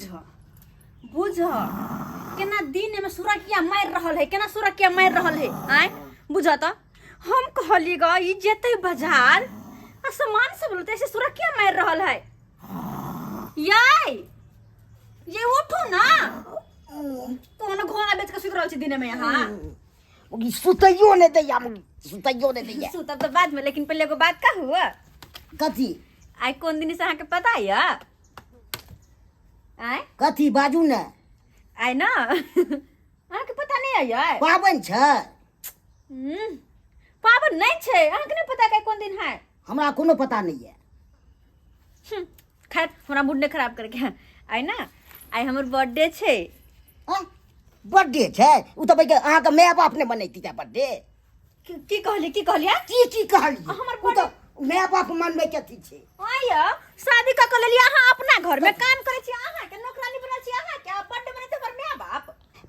बुझ केना दिन में सुरकिया मार रहल है, केना सुरकिया मार रहल है। आय बुझ त हम कहली ग ई जेते बाजार आ सामान सब बोलते ऐसे सुरकिया मार रहल है। याय ये उठो ना, कौन घोड़ा बेच के सुत रहल छी दिन में यहाँ। मुगी सुतैयो ने दैया, मुगी सुतैयो ने दैया। सुतब तो बाद में, लेकिन पहले एगो बात कहू। कथी? आइ कोन दिन से अहाँके पता है? आय कथी बाजू ने। आइ ना अहाँके पता नहीं है? पाबन छै। पाबन नहीं छै, अहाँके नहीं पता है कोन दिन है? हमरा कोनो पता नहीं है। खैर हमरा मूड नहीं खराब करके। आइ ना आइ हमर बर्थडे छै। बर्थडे छै? उ त भाई अहाँ के माय बाप ने बनैती था बर्थडे। की कहलिए की कहलिए? की कहलिए? हमर उ त माय बाप मनबै के अथी छै। आया शादी क लेली अहाँ अपना घर में काम करे छी, अहाँ के नौकरानी बनल छी, अहाँ के बर्थडे मनाते हमर माय बाप।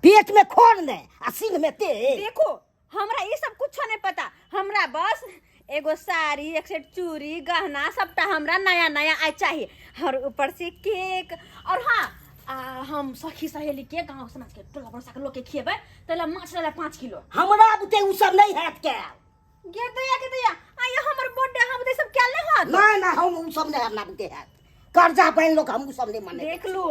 पेट में खोर ने आ सिंह में तेल। देखो हमरा ये सब कुछ नहीं पता, हमरा बस एगो साड़ी, एक सेट चूड़ी, गहना सबटा हमरा नया नया आइ चाहिए, और ऊपर से केक। और हाँ हम सखी सहेली के गांव समाज के टोला बरसा के लोग के खिएबै, तैला माछ ले 5 किलो। हमरा बुते उ सब नहीं हैत के। गे दैया आय हमर बर्थडे हम दे सब क्या ले हाथ। नहीं ना हम उ सब नहीं हमरा बुते हैत। कर्जा पहन लोग हम उ सब नहीं माने। देख लो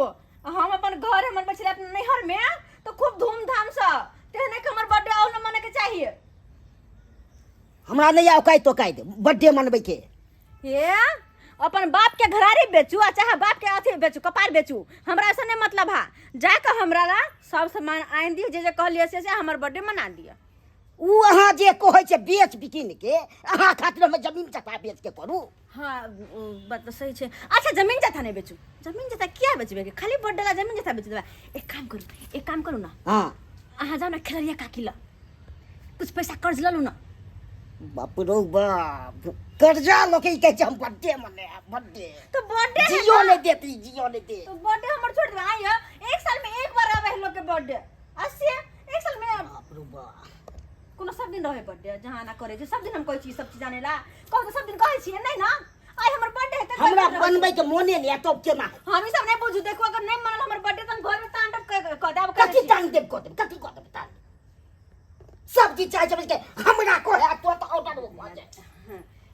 हम अपन घर मन बचले अपन नैहर में तो खूब धूमधाम से तेने के हमर बर्थडे और न मने के चाहिए। हमरा नहीं औकाई तो काई दे बर्थडे मनबै के। ये अपन बाप के घरारी बेचू आ चाहे बाप के अथी बेचू, कपार बेचू, हमरा ऐसा नहीं मतलब है। जाकर हमरा ला सब सामान आइन दियो, जे कहलिए से हमर बर्थडे मना दिया। उ अहाँ जे कहै छै बेच बिकिन के, अहाँ खातिर में जमीन जथा बेच के करू। हाँ बात तो सही है। अच्छा जमीन जथा नहीं बेचू, जमीन जथा क्या बेचबे के, खाली बर्थडे ला जमीन जथा बेच देबा। एक काम करू ना, हां अहाँ जाओ ना खेलरिया काकी ला कुछ पैसा कर्ज ल लू ना। बाप रो बाप, कर्जा लोके के हम बर्थडे मने बर्थडे तो बर्थडे जियो नहीं देती, जियो नहीं दे। तो बर्थडे हमर छोड़ दे। आइए एक साल में एक बार आवे लोग के बर्थडे, अस्सी एक साल में बाप रो बाप। कोनो सब दिन रहे बर्थडे, जहां ना करे जे सब दिन हम कोई चीज सब चीज जाने ला कह तो सब दिन कहै छियै नहीं ना। आइ हमर बर्थडे है त हमरा बनबै के मोने नहीं तो केना। हम ई सब नहीं बुझू। देखो अगर नहीं मनल हमर बर्थडे त घर में तांडव क देब। कथी तांडव क देब, कथी क देब तांडव? सब चीज चाहे जब के हमरा को है तो ऑर्डर हो जाए।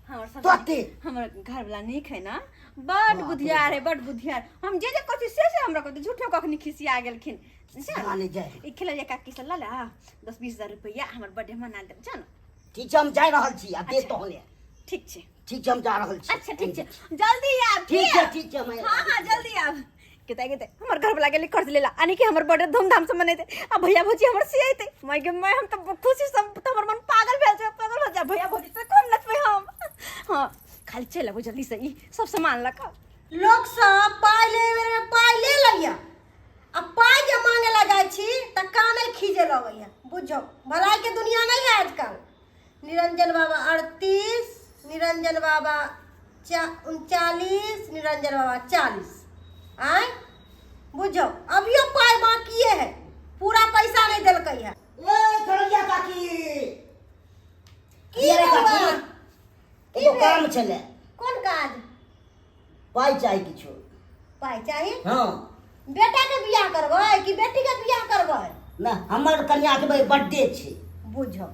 हमर सब तोते हमर घर वाला निक है ना, बड़ बुधियार है, बड़ बुधियार। हम जे कथी से हमरा कथी झूठे कखनी खिसिया गेलखिन से माने जाए। ई खेलैया काकी से ला 10-20 हजार रुपया हमर बर्थडे मना देब जान। ठीक छै हम जा रहल छी, आ दे तो होने। ठीक छै ठीक छै हम जा रहल छी। अच्छा ठीक छै जल्दी आब। ठीक छै मैं। हां जल्दी आब। केते हमर घर वाला गेली कर्ज लेला आनी के हमर बर्थडे धूमधाम से मनेते आ भैया भौजी हमर सियाइते। मैं के मैं हम तो खुशी सब तो हमर मन पागल भेल छै, पागल हो जा। भैया भौजी से कोन नचबे हम। हां खाली चल अब जल्दी से ई सब सामान लका। लोग सब पाई ले लिया, अब पाई जे मांगे ला जाय छी त काने खीजे लगैया। बुझो भलाई के दुनिया नहीं है आजकल। निरंजन बाबा 38, निरंजन बाबा 39, निरंजन बाबा 40। आय बुझो अभियो पाई बाकी है, पूरा पैसा नहीं देलकै है। ए खेलरिया काकी की रे काकी की एगो काम छले। कोन काज? पाई चाही किछो। पाई चाहिए? हां बेटा के बियाह करबै कि बेटी के बियाह करबै? ना हमर कन्या के बर्थडे छै। बुझो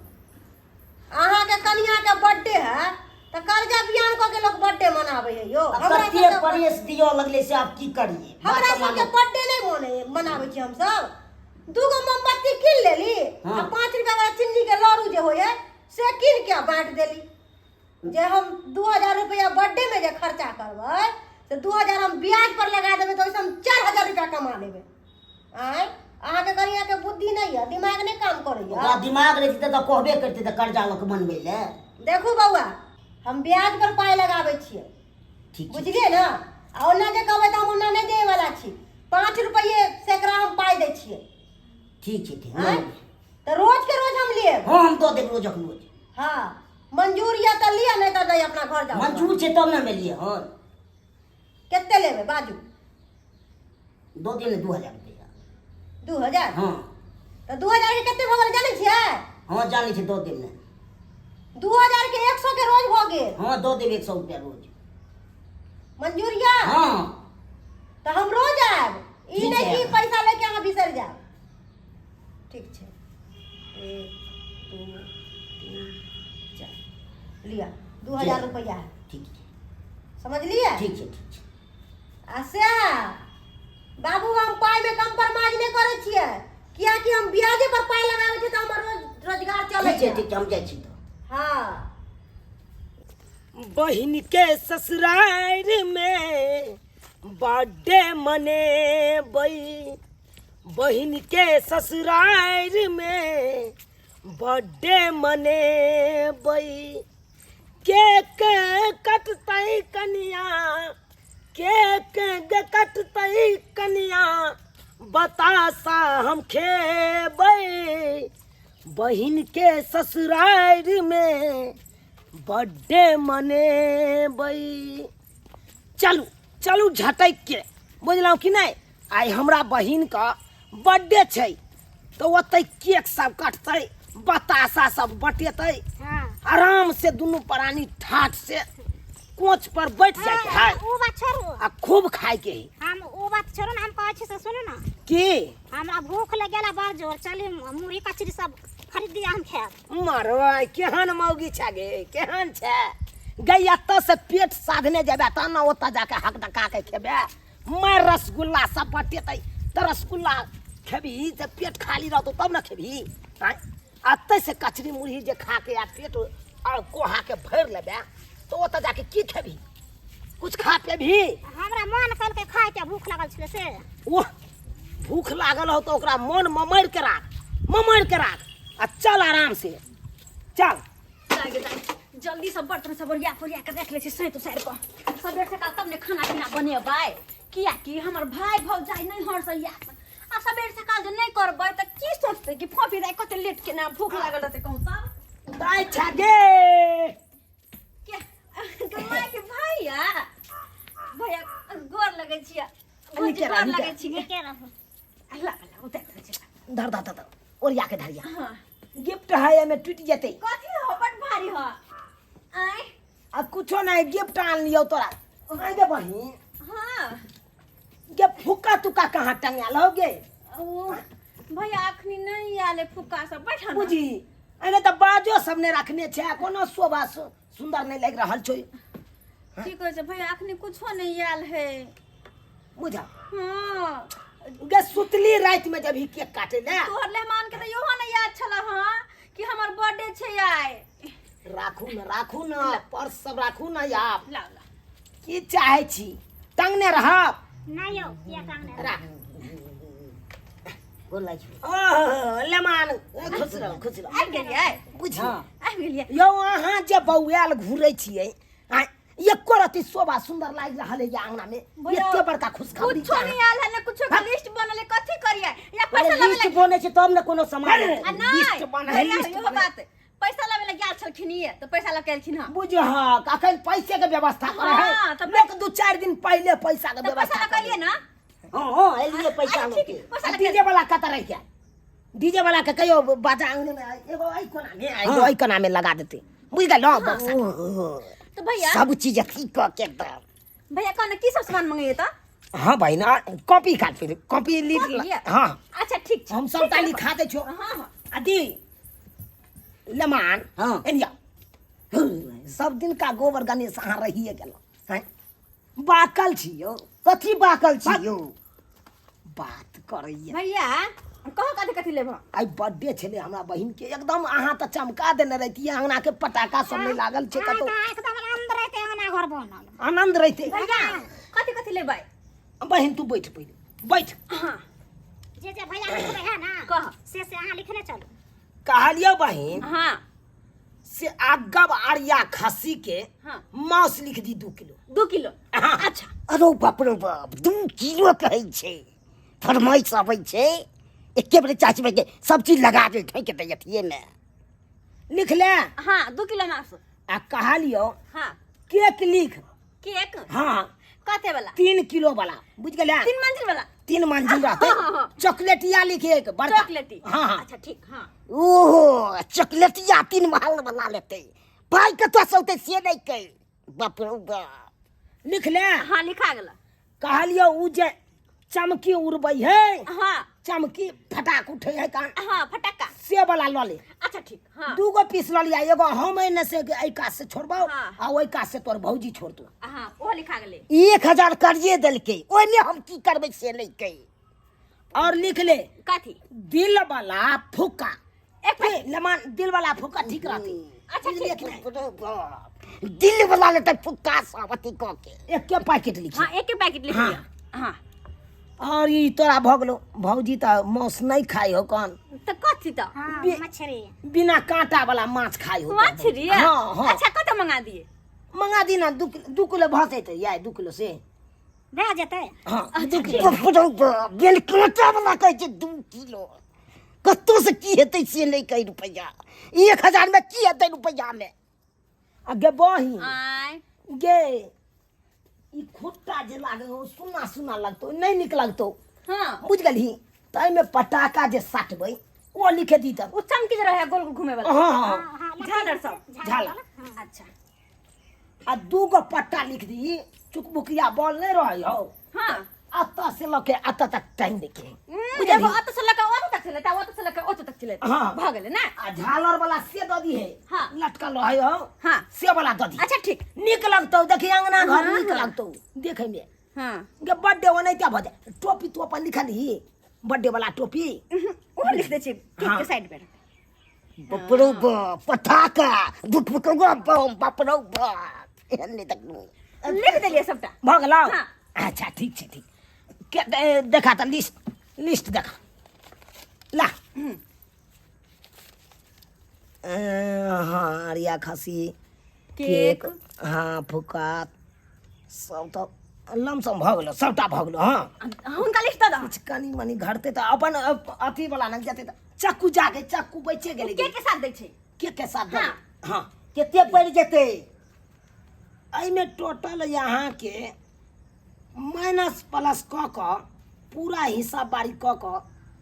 अहाँ के कन्या के बर्थडे है त कर्जा बियान क के लोग बर्थडे मनावे है यो। हमरा कते परेश दियो लगले से आप की करिए? हमरा सब के बर्थडे नहीं मनावे छी। हम सब दूगो मोमबत्ती कीन लेली आ 5 रुपया वाला चिन्नी के लड्डू जे होय से कीन के बांट देली। जे हम 2000 रुपया बर्थडे में जे खर्चा करबै से 2000 हम ब्याज पर लगा देबै तो हम 4000 रुपया कमा लेबै। आय अहाँ के कन्या के बुद्धि नहीं है, दिमाग नहीं काम करैया। ओकरा दिमाग रहती त कहबे करते त कर्जा लक मनबै ले। देखू बउआ हम ब्याज पर पाई लगाबै छियै, ठीक बुझलिए ना। आ ओना जे कहबै त हम ओना नहीं दे वाला छी। 5 रुपये सैकड़ा हम पाई दै छियै। ठीक छै ठीक आय त रोज के रोज हम लेब। हां हम तो देब रोजक रोज। हां मंजूर या त लिया नहीं त नहीं अपना घर जाओ। मंजूर छै तब ना मिलिए। हां केते लेबै बाजू? 2 दिन में 2000 रुपया। 2000? हां त 2000 के केते भगल जानै छियै? हां जानै छै 2 दिन में 2000 के 100 के रोज भ गेल। हां दो देब 100 रुपया रोज। मंजूर या? हां त हम रोज आएब। ई ठीक नहीं है। कि पैसा लेके अहाँ बिसर जाओ। ठीक छै, 1 2 3 4 लिया 2000 रुपया है, ठीक है समझ लिए? ठीक है ठीक है। अच्छा बाबू, हम पाई में कंप्रोमाइज नहीं करे छियै, कियाकि हम ब्याजे पर पाई लगावे छियै त हमर रोजगार चले ठीक है छै। ठीक है हम जाइ छी तो। हाँ बहिन के ससुराल में बर्थडे मनेबै, बहिन के ससुराल में बर्थडे मनेबै, केक कटतै कनिया, केक कटतै कनिया, बतासा हम खेबै, बहिन के ससुराल में बर्थडे मनेबै। चलू चलू झटक के, बुझलहुँ कि नहीं? आइ हमरा बहिन का बर्थडे छै तो ओतै केक सब कटतै, बतासा सब बटेतै, आराम से दुनू प्राणी ठाठ से कोच पर बैठ जाए के है ऊ बात छोड़ू, आ खूब खाए के है। हम ऊ बात छोड़ू ना, हम कहै छी से सुनू ना, की हमरा भूख लगेला बड़ जोर, चली मुरही कचरी सब खरीद दिया, हम खाएब। मरवाई केहन मौगी छै गे, केहन छै गई? एतऽ से पेट साधने जेबे तब ना ओतऽ जाके हक डका के खेबे। मैं रसगुल्ला सब बटेतै तो रसगुल्ला खेबही, जब पेट खाली रहतौ तब ना खेबही। अतै से कचरी मुरही जे खा के आ पेट और कोहा के भर लेबे तो ओतऽ जाके की खेबही? कुछ खा पेबही? हमरा मन कल के खाए के भूख लागल छले से। ओह भूख लागल हो तो ओकरा मन ममैर के राख, ममैर के राख आ चल आराम से चल। जल्दी सब बर्तन सब ओरिया पोरिया के रख ले छी सैत साइड पर, सबेर से तब ने खाना पीना बनेबै, किया कि हमर भाई भौजाई नहीं हरसैया आ सबेर से काल जे नहीं करबै त की सोचतै कि फोफी दाई कते लेट के ना भूख लागल रहतै कहूं सब दाई छगे के गमाय के भैया भैया गोर लगै छियै, नीचे रह, गोर नीचे। लगै छियै के रहू अल्लाह अल्लाह उतार दे छै। धर धर धर ओरिया के धरिया, हां गिफ्ट है एमे टूट जेतै। कथी हो बड़ भारी हो आय आ कुछो नहीं गिफ्ट आन लियो तोरा। आइ दे बहिन, हां गे फुक्का तुका कहाँ टंगाल हो गे? ओ भैया अखनी नहीं आले फुक्का सब बैठा ना। बुझी एने त बाजो सब ने रखने छै, कोनो शोभा सुंदर नहीं लग रहल छै। ठीक है भैया अखनी कुछो नहीं आयल है। बुझा हाँ गे सुतली रात में जब ही केक काटे ले तोहर मेहमान के तो योहो नहीं याद छला हाँ कि हमर बर्थडे छै आइ। राखू न पर्स सब राखू न आप ला ला की चाहे छी टंगने रहब नहीं हो किया कांगने राख। गोर लागि छी। ओह लेमान खुश रहो आबि गेलियै बुझी। आबि गेलियै। यौ अहाँ जे बौआल घूरे छियै एको रति शोभा सुंदर लागि रहल है आंगना में, भैया, एते बड़का खुशखबरी कुछो नहीं आयल है ना कुछो के लिस्ट बनल है कथी करियै या पैसा पहले लेवे लिस्ट लगे बने छै तब न कोनो सामान आ लिस्ट नहीं बने है, भैया लिस्ट यो बने। बात पैसा लेवे लगे गेल छलखिन ये तो पैसा लेके एलखिन हां बुझ हक अखन पैसे के व्यवस्था करे हाँ, है तब लोग 2-4 दिन पहले पैसा के तो पैसा व्यवस्था लेके लिए करे। ना हाँ एलिए पैसा अच्छा, ठीक लेके। है, पैसा आ लेके डीजे वाला कत रह गया? डीजे वाला के कहियो बाजा आंगन में एगो आई कोना में एगो आई कोना में लगा देते, बुझ गए लो बक्सा। तो भैया सब चीज अथी क के एकदम। भैया कौन की सब सामान मंगाइए तो हां भाई ना कॉपी काट फिर कॉपी कॉपी लिख लिया? हां अच्छा ठीक छै हम सब ताली खाते छो। हां हां अदी लमान हाँ। एनिया सब दिन का गोबर गणेश अहाँ रहिए गेलो हैं बाकल छी यो, कथी बाकल छी यो? बात करैया भैया कहो कथी कथी लेबो आई बर्थडे छले हमरा बहिन के, एकदम अहाँ त चमका देने रहती अंगना के पटाखा सब नहीं लागल छे कतो एकदम आनंद रहते अंगना घर बनल। आनंद रहते। भैया कथी कथी लेबै बहिन तू बैठ पहले बैठ। हां जे भैया लिखले है ना कह से अहाँ लिखने चलू। कहलियो बहिन हां से आगब आर्या खस्सी के हाँ। मांस लिख दी 2 किलो। 2 किलो हाँ। अच्छा अरे बाप रे बाप 2 किलो कहै छै, फरमाइश आबै छै एके बेर चाची भाई के सब चीज लगा दे ठोक के अथिए में लिख ले हां 2 किलो मांस आ कहलियो हां केक लिख। केक हाँ कते वाला 3 किलो वाला, बुझ गेले? 3 मंजिल वाला 3 मंजिल रहते। हाँ, हाँ, हाँ। चॉकलेटिया लिखे एक बड़का चॉकलेटी हाँ हाँ अच्छा ठीक हां ओहो चॉकलेटिया 3 महल बना लेते। भाई कतौ से होते से नहीं कह। बाप रे बाप लिख ले। हां लिखा गेल। कहलियो उ जे चमकी उड़बै है, हाँ चमकी फटाक उठे है का हाँ फटक्का। से वाला ल ले। अच्छा ठीक हाँ 2 गो पीस ल लिया, एगो हम एने से एई कात से छोड़बो हाँ। आ ओई कात से तोर भौजी छोड़ दो। हाँ वो लिखा गेले। 1000 करिए देलकै, ओइने हम की करबै से लैकै। और लिख ले काथी दिल वाला फुक्का। एक पैकेट। लेमन दिल वाला फुक्का ठीक रहती। अच्छा ठीक दिल वाला लेतै फुक्का सावती क के। एक के पैकेट लिखी। हाँ एक पैकेट लिख हाँ। लिया। हाँ और ई तोरा भगलो भौजी त मांस नहीं खाई हो कौन, तो कथी तो हाँ बे- मछली बिना कांटा वाला माछ खाई हो। मछली हाँ हाँ अच्छा कत मंगा दिए। मंगा दी ना 2 किलो भसे तो यार 2 किलो से। रह जेतै। हाँ बेल कांटा वाला कहै छै 2 किलो। कत्तो से की हेतै से लैकै रुपैया। 1000 में की हेतै रुपैया में। अगे बही आय गे ई खुट्टा जे लागे हो सुना सुना लगतो, नहीं निक लगतो, हाँ बुझ गलही। तै में पटाखा जे साटबै वो लिखे दी तब। वो चमकी जे रहे गोल गोल घूमे वाला हाँ हाँ हाँ झालर सब। झाला अच्छा आ 2 गो पट्टा लिख दी, चुकबुकिया बॉल नहीं रही हो हाँ अत्ता से लके अत्ता तक टाइम देखे। एगो अत से लेकर ओत तक चलेता, ओत से लेकर ओत तक चलेता। हाँ। भ गेले ना। आ झालर वाला से द दी है, हाँ। लटकल रहे हो हाँ से वाला द दी। अच्छा ठीक निक लगतो, देखी अंगना घर हाँ, निक हाँ। लगतो देखे में। हाँ के बर्थडे होने क्या भजे टोपी तो अपन लिखल ही बर्थडे वाला टोपी। वो लिख दे छी केक हाँ। के साइड पे। बपरो पटाखा दुटपकवा बम बपरो एहने तक लिख देलिए सबटा। भ गेलौ। हाँ। अच्छा ठीक छै ठीक। के देखा त लिस्ट देखा ला। हाँ अरिया खसी केक। हाँ फुक्का सब तो लमसम भ गेलो, सबटा भ गेलो। हाँ हुनका लिख दे कुछ कनी मनी घटते तो अपन अथी वाला न जते चक्कू जाके चक्कू बेचे गेले। केक के साथ दै छै। केक के साथ हाँ। हाँ केते पड़ जेतै। आई में टोटल यहाँ के माइनस प्लस क पूरा हिसाब बारी क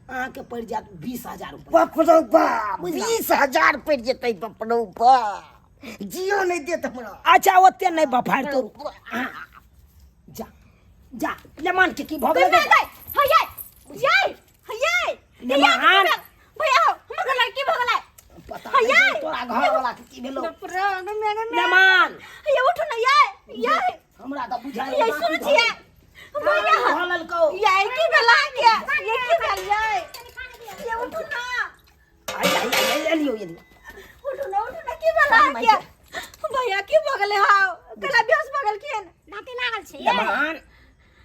अहाँ के पड़ जात 20,000 रुपया। बपरो बाप 20,000 पड़ जेतै बपरो बाप। जियो नहीं देत हमरा। अच्छा ओते नहीं बफार तो जा जा लेमन के की भग गई लगे। हयै ये हयै लेमन भैया हमर लड़की भ गेलै। पता हयै। नहीं तोरा घर वाला के की भेलो। लेमन लेमन ये उठो ना ये हमरा त बुझाय ये सुन छियै भैया हलल को ये की भेला के ये की भेल ये उठो ना आई एलियो उठो ना की भेला के भैया की भ गेलै हां कला बेहोश भ गेल केन दाँती लागल छै। लेमन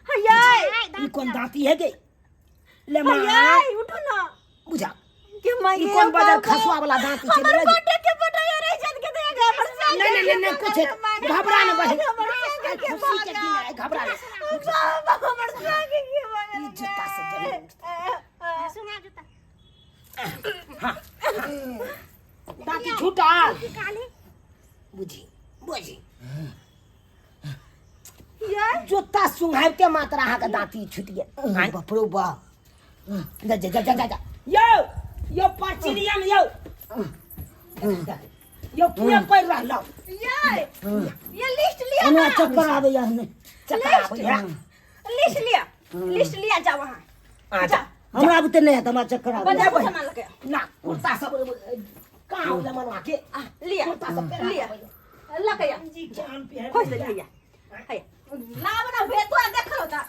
हयै ई कोन दांती है गे। लेमन हयै उठो ना बुझा के मां ई कोन बाजार खसवा वाला दांती छै। हमर बर्थडे के बटाया रह जात के देगा हमर साल नहीं कुछ घबरा न बहन। हमर साल के खुशी के दिन है घबरा न। बाबा हमर साल के ई जूता से जरूर सुना जूता दांती छूटा काली बुझी बुझी ये जूता सुंघाब के मात्रा अहाँ के दांती छूट गेल। बपरो बाप। जा जा जा जा जा यो पाचिलियन यो किया पड़ रहलो। ये लिस्ट लिया हमरा ना चक्कर आबै या नहीं। चक्कर आबै है। लिस्ट लिया जा वहां अच्छा हमरा बुते नहीं है हमरा चक्कर आबै। बाजार से सामान लेके ना कुर्ता सब कहाँ हो लेमन के लिया कुर्ता सब लिया लके या जी जान पे है। खोज ले भैया है लाव ना भे तो देखलो ता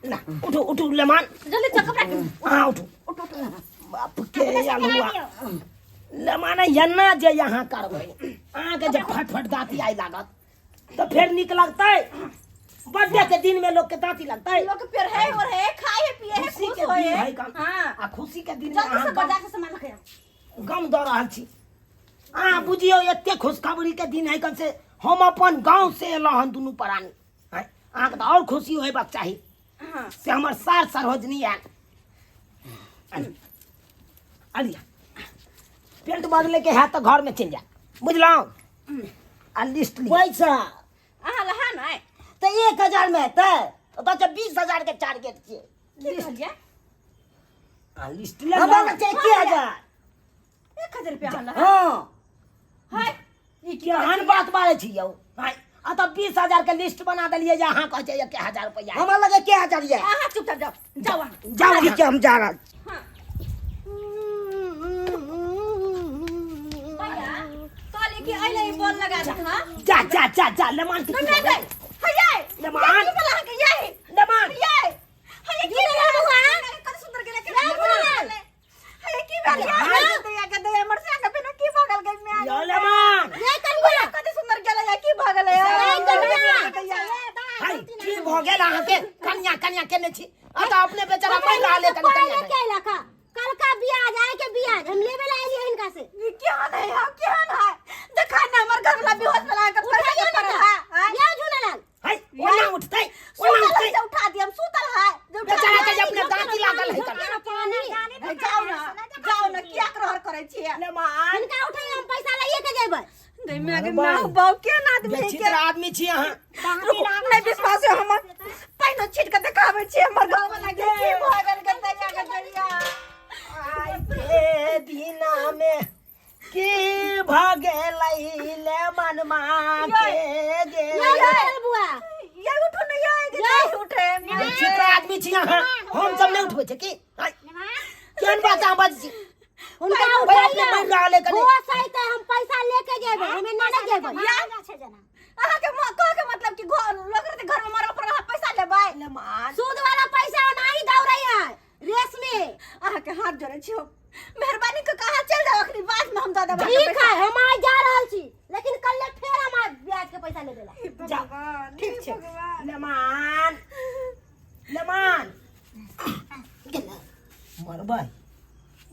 ना उठो उठो लेमन जल्दी चल कपड़ा के हाँ उठो बाप के अलुआ लेमन यन्ना जे यहाँ करबै अहाँ के जब फट दांती आई लागत तो फिर निक लगतै। बर्थडे के दिन में लोग के दांती लगतै। लोग पेड़ है और है खाए है पिए है खुशी खुश के होए दिन है काम। हां आ खुशी के दिन में जल्दी से अहाँ बाजार से सामान लेके गम दऽ रहल छी। अहाँ बुझियौ एते खुशखबरी के दिन है कम से हम अपन गांव से एलहुँ हन दुनू प्राणी हैं। अहाँके तऽ और खुशी होयबाक चाही हां से हमर सार सरोजनी आयल। अलिया पेंट बदले के है तो घर में चल जा बुझलहुँ। आ लिस्ट लिया पैसा आहा लहा ना तो 1000 में हेतै। तो 20,000 के टारगेट छियै। की भजिया आ लिस्ट ले हमरा लग छै 1000। 1000 रुपया हला हाँ है ई केहन बात बाजै छी यौ। हैं, आ तो 20,000 के लिस्ट बना दिलिए यहाँ कह छै 1,000 रुपया हमारा लगे क्या हजार ये आहा चुपचाप जाओ जाओ वहाँ। जाओ ठीक है हम जा रहा हाँ। भैया कहले कि अइले ई बॉल लगा दे हां जा जा जा जा लेमान की नहीं नहीं हये लेमान की बोला के ये लेमान हये हये की हुआ कत सुंदर गेले के हये की भेल या के दे हमर से के बिना की भागल गई मैं यो लेमान ये कन बोला कत सुंदर गेले या की भागल है हाय की भ गेल अहाँ के कन्या कन्या केने छी आ तो अपने बेचारा मैं डाले कन्या क्या इलाका कल का ब्याज आए के ब्याज हम लेवे ला आइए इनका से क्या नहीं है क्या है देखा ना हमर घर वाला बेहोश वाला के पैसा के पर है या झूलालाल हाय ओना उठतै ओना उठतै से उठा दिया हम सुतल है बेचारा के अपने दांती लागल है कर पानी जाओ ना क्या करहर करे छिए लेमान इनका उठाई हम पैसा लाइए के जेबै नहीं मैं के ना बाऊ के ना आदमी है बेचित्र आदमी छी अहाँ नहीं विश्वास है हमर पैनो छीट के देखावे छिए हमर घर वाला के की भागल के तैया के तैया ए दीना में की भागे लैले मनमा के गे बुआ ये उठो नहीं आएगी नहीं उठे बेचित्र आदमी छी अहाँ हम सब नहीं उठबै छै की हाय केन बात आ बाज छी उनका भाई अपने मैं डाले कने वो सही त हम पैसा लेके जेबै हमें ना ना जेबै आहा के कह के मतलब कि घर लोग के घर में मारल पर पैसा लेबै लेमान सूद वाला पैसा नहीं दौड़ै है रेस में आहा के हाथ जोड़े छियो मेहरबानी के कहा चल जाओ अखनी बाद में हम दादा ठीक है हम आज जा रहल छी लेकिन कल ले फेर हम आज ब्याज के पैसा ले देला जा ठीक छै लेमान लेमान मरबै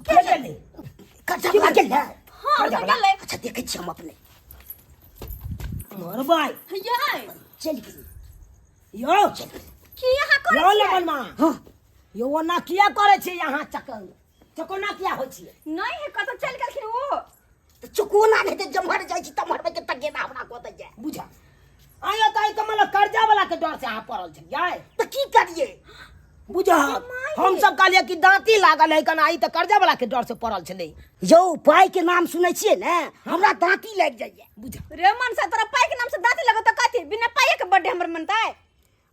के गेलै कच्चा वाला के ले हां कच्चा वाला अच्छा देखे छी हम अपने मरबै ये चल गई यो की यहाँ कर यो लेमन मां हां यो ओना किया करे छै यहाँ चकोना किया होइ छै नहीं है कत चल गेलखिन वो तो चुकोना नहीं तो जमहर जाई छी तमहर में के तगेना हमरा को दे जाए बुझा आयो त तो मतलब कर्जा वाला के डर से अहाँ पड़ल छै याय तो की करिए बुझा हम सब कहलिए कि दांती लागल है कना ई त कर्जा वाला के डर से पड़ल छलै यो पाई के नाम सुनै छिए ने हमरा दांती लग जाइए बुझा रे मन से तोरा पाई के नाम से दांती लगो त कथी बिना पाई के बर्थडे हमर मनता है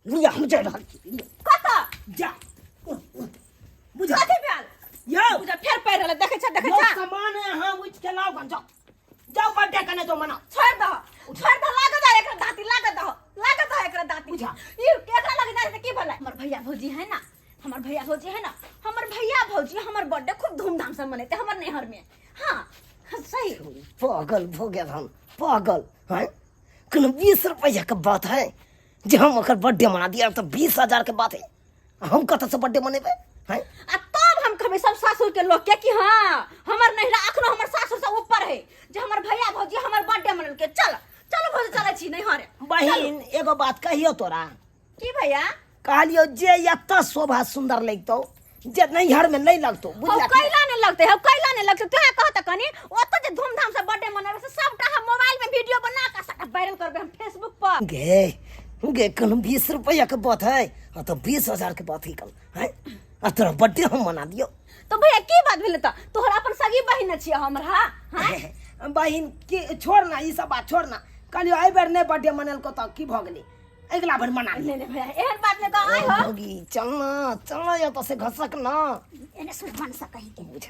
लिया हम जा रहल छी कत जा बुझा कथी भेल यो बुझा फेर पैर रहल देखे छ यो सामान अहाँ उठ के लाओ गन जाओ बर्थडे कने जो मना छोड़ दो लागत है एकरा दांती लागत है एकरा दांती बुझा। ई केकरा लगे जाए की भला हमर भैया भौजी है ना हमर भैया भौजी हमर बर्थडे खूब धूमधाम से मनेते हमर नैहर में हां सही पागल हो गया हम पागल हैं कन 20 रुपया के बात है जे हम ओकर बर्थडे मना दिया तो 20,000 के बात है हम कत से बर्थडे मनेबे हैं आ तब हम कहबे सब सासुर के लोग के कि हां हमर नैहरा अखनो हमर सासुर से ऊपर है जे हमर भैया भौजी हमर बर्थडे मनल के चलो भौजी चलै छी नैहर बहिन एगो बात कहियो तोरा की भैया कहलियो जे एत शोभा सुंदर लगतो जे नैहर में नहीं लगतो बुझला कैला नहीं लगते क्या कहता कनी ओत जे धूमधाम से बर्थडे मनावे से सबटा हम मोबाइल में वीडियो बना के सबटा वायरल करबे हम फेसबुक पर गे कन 20 रुपया के बात है तो 20,000 के बात ही कल हैं आ तोरा बर्थडे हम मना दियो तो भैया की बात भेल त तोहरा अपन सगी बहिन छियै हमर हां बहिन की छोड़ ना ई सब बात छोड़ ना कहलियो आई बार नहीं बर्थडे मनल को तो की भ गेलै अगला बार मना ले नहीं भैया एहन बात ने कह आई हो होगी चलना या तो से घसक ना एने सुन मन से कहि के बुझ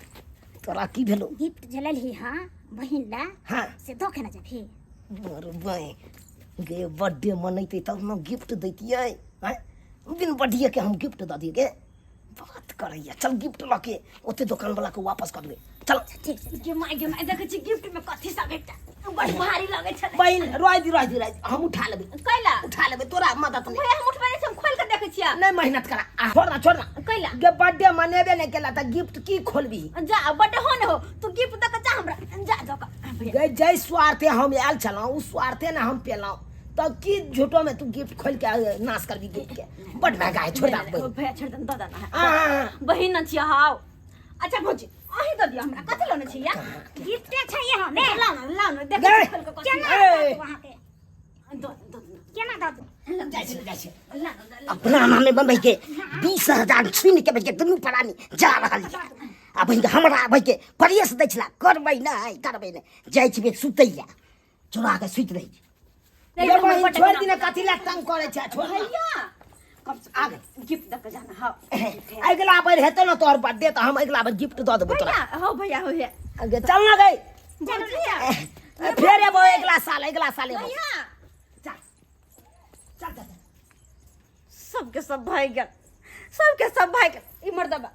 तोरा की भेलो गिफ्ट जलल ही हां बहिन ला हां से धोखे ना जभी मरबै गे बर्थडे मनैते तब न गिफ्ट दैतियै हैं बिन बर्थडे के हम गिफ्ट द दिए गे बात करैया चल गिफ्ट लके ओते दुकान वाला के वापस कर दे चल ठीक छै गे माय देखे छी गिफ्ट में कथि सब एकटा बड़ भारी लगे छै बहिन रोइ दी हम उठा लेबै कैला तोरा मदद नहीं भैया हम उठबे नहीं हम खोल के देखे छियै नहीं मेहनत करा छोड़ ना कैला गे बर्थडे मनेबे नहीं केला त गिफ्ट की खोलबी जा बर्थडे हो न हो तू गिफ्ट दे के जा हमरा जा भैया गे जय स्वार्थे हम आयल छलौ उ स्वार्थे ना हम पेलौ तो की झूठो में तू गिफ्ट खोल के नाश करबी गिफ्ट के बड़ महंगा है छोड़ दे भैया छोड़ दे दादा ना हां बहिन न छियै हाउ अच्छा भौजी अही दे दिया हमरा कथि लोने छियै गिफ्ट छै यहाँ ने ला न देख गए। खोल के कथि ए। वहां के दो केना दद जाय छै ला अपना नाम में बनबै के 20,000 छीन के बजे दुनू प्राणी जा रहल छै आ बहिन हमरा भाई के परियस दै छला करबै नै जाय छिबे सुतैया चोरा के सुत रही ये बहिन छोड़ दिने कथी ला तंग करे छै छोड़ ना। भैया कब से आ गए गिफ्ट दे के जाना हां अगला बार हेतै ना तोहर बर्थडे त हम अगला बार गिफ्ट दऽ देबौ तोरा। भैया हो भैया हो भैया आगे चल ना गई चल भैया फेर एबो अगला साल एबो भैया चल चल चल सबके सब भाई गेल सबके सब भाई गेल। ई मर्दबा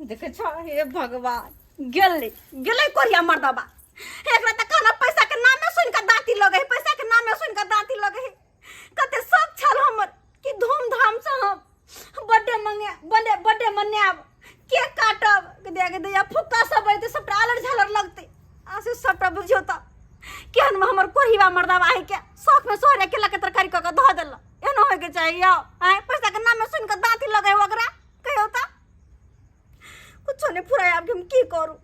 देखे छ हे भगवान गेले कोरिया मर्दबा एकरा त खाना पैसा के नामे सुन के दांती लगे है पैसा के नामे सुन के दांती लगे है। कते शौक छल हमर कि धूमधाम से हम बर्थडे मनाब केक काटब देख दैया फुक्का सब है सब आलर झालर लगते आसे सबटा बुझियो त केहन में हमर कोरिया मर्दबा है के शौक में सोहरे के लके तरकारी क के ध देल एनो होय के चाहिए आय पैसा के नामे सुन के दांती लगे ओकरा कहियो त कुछ नहीं फुराय अब हम की करू